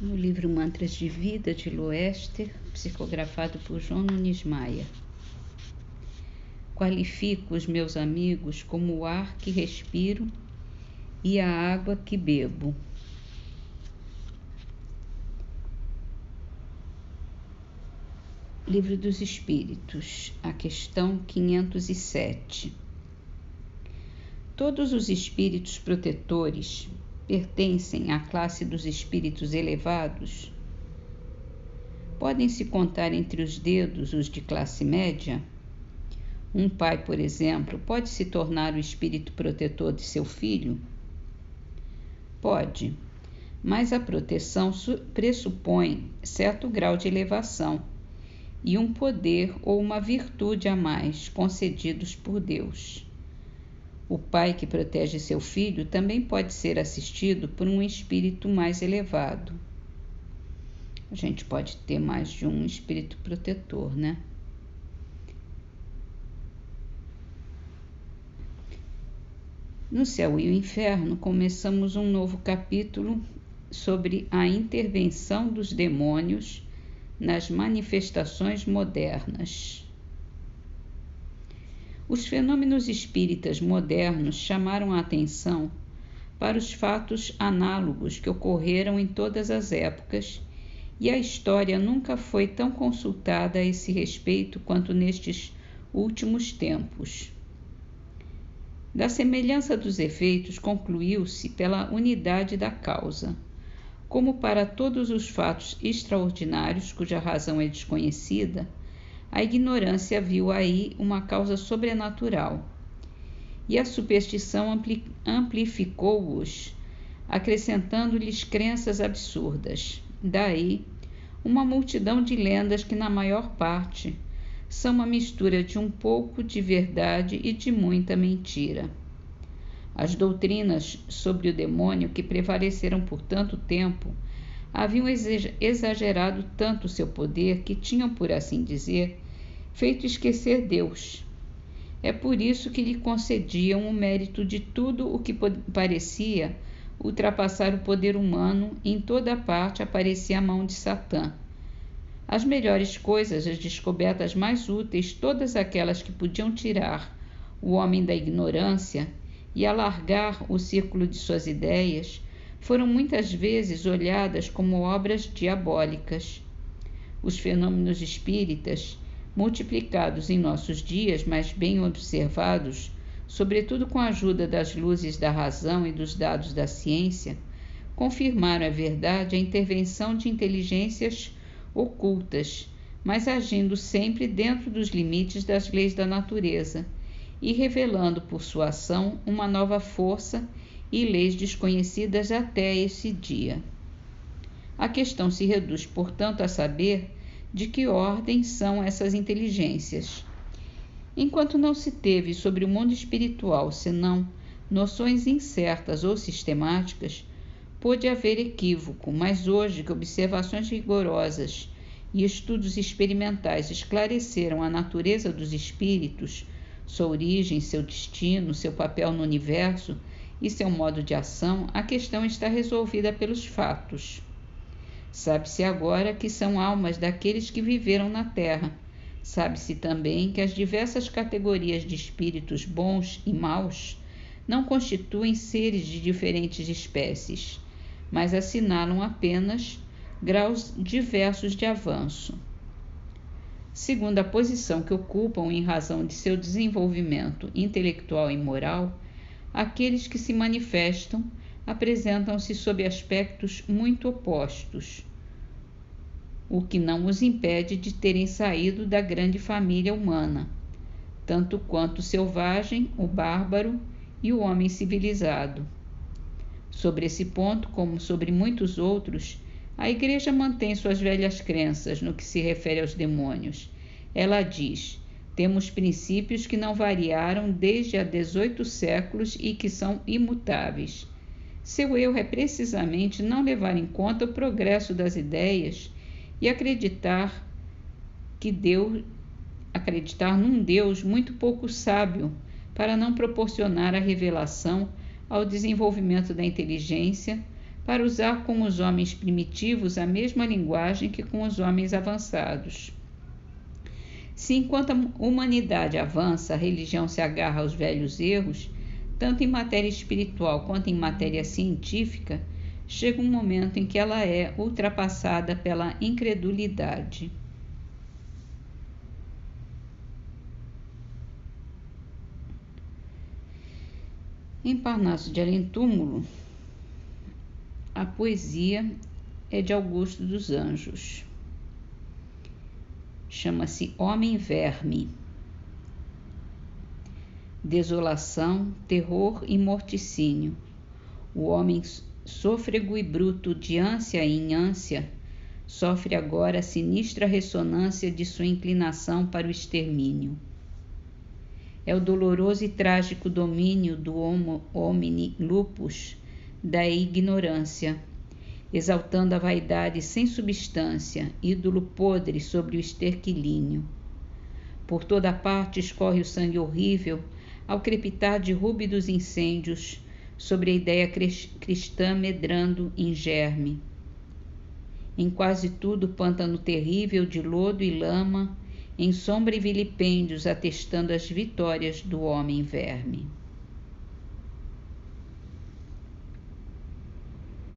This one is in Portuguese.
No livro Mantras de Vida, de Loester, psicografado por João Nunes Maia. Qualifico os meus amigos como o ar que respiro e a água que bebo. Livro dos Espíritos, a questão 507. Todos os espíritos protetores pertencem à classe dos espíritos elevados? Podem-se contar entre os dedos os de classe média? Um pai, por exemplo, pode se tornar o espírito protetor de seu filho? Pode, mas a proteção pressupõe certo grau de elevação e um poder ou uma virtude a mais concedidos por Deus. O pai que protege seu filho também pode ser assistido por um espírito mais elevado. A gente pode ter mais de um espírito protetor, né? No Céu e o Inferno, começamos um novo capítulo sobre a intervenção dos demônios nas manifestações modernas. Os fenômenos espíritas modernos chamaram a atenção para os fatos análogos que ocorreram em todas as épocas, e a história nunca foi tão consultada a esse respeito quanto nestes últimos tempos. Da semelhança dos efeitos, concluiu-se pela unidade da causa. Como para todos os fatos extraordinários cuja razão é desconhecida, a ignorância viu aí uma causa sobrenatural, e a superstição amplificou-os, acrescentando-lhes crenças absurdas. Daí, uma multidão de lendas que, na maior parte, são uma mistura de um pouco de verdade e de muita mentira. As doutrinas sobre o demônio que prevaleceram por tanto tempo haviam exagerado tanto seu poder que tinham, por assim dizer, feito esquecer Deus. É por isso que lhe concediam o mérito de tudo o que parecia ultrapassar o poder humano, e em toda parte aparecia a mão de Satã. As melhores coisas, as descobertas mais úteis, todas aquelas que podiam tirar o homem da ignorância e alargar o círculo de suas ideias, foram muitas vezes olhadas como obras diabólicas. Os fenômenos espíritas, multiplicados em nossos dias, mas bem observados, sobretudo com a ajuda das luzes da razão e dos dados da ciência, confirmaram a verdade, a intervenção de inteligências ocultas, mas agindo sempre dentro dos limites das leis da natureza e revelando por sua ação uma nova força e leis desconhecidas até esse dia. A questão se reduz, portanto, a saber de que ordem são essas inteligências. Enquanto não se teve sobre o mundo espiritual senão noções incertas ou sistemáticas, pôde haver equívoco, mas hoje que observações rigorosas e estudos experimentais esclareceram a natureza dos espíritos, sua origem, seu destino, seu papel no universo e seu modo de ação, a questão está resolvida pelos fatos. Sabe-se agora que são almas daqueles que viveram na Terra. Sabe-se também que as diversas categorias de espíritos bons e maus não constituem seres de diferentes espécies, mas assinalam apenas graus diversos de avanço, segundo a posição que ocupam em razão de seu desenvolvimento intelectual e moral. Aqueles que se manifestam apresentam-se sob aspectos muito opostos, o que não os impede de terem saído da grande família humana, tanto quanto o selvagem, o bárbaro e o homem civilizado. Sobre esse ponto, como sobre muitos outros, a Igreja mantém suas velhas crenças no que se refere aos demônios. Ela diz: temos princípios que não variaram desde há 18 séculos e que são imutáveis. Seu erro é precisamente não levar em conta o progresso das ideias e acreditar num Deus muito pouco sábio para não proporcionar a revelação ao desenvolvimento da inteligência para usar com os homens primitivos a mesma linguagem que com os homens avançados. Se enquanto a humanidade avança, a religião se agarra aos velhos erros, tanto em matéria espiritual quanto em matéria científica, chega um momento em que ela é ultrapassada pela incredulidade. Em Parnaso de Além-Túmulo, a poesia é de Augusto dos Anjos. Chama-se Homem-Verme. Desolação, terror e morticínio. O homem sôfrego e bruto, de ânsia em ânsia, sofre agora a sinistra ressonância de sua inclinação para o extermínio. É o doloroso e trágico domínio do homo homini lupus, da ignorância, exaltando a vaidade sem substância, ídolo podre sobre o esterquilínio. Por toda parte escorre o sangue horrível, ao crepitar de rúbidos incêndios, sobre a ideia cristã medrando em germe. Em quase tudo pântano terrível de lodo e lama, em sombra e vilipêndios atestando as vitórias do homem-verme.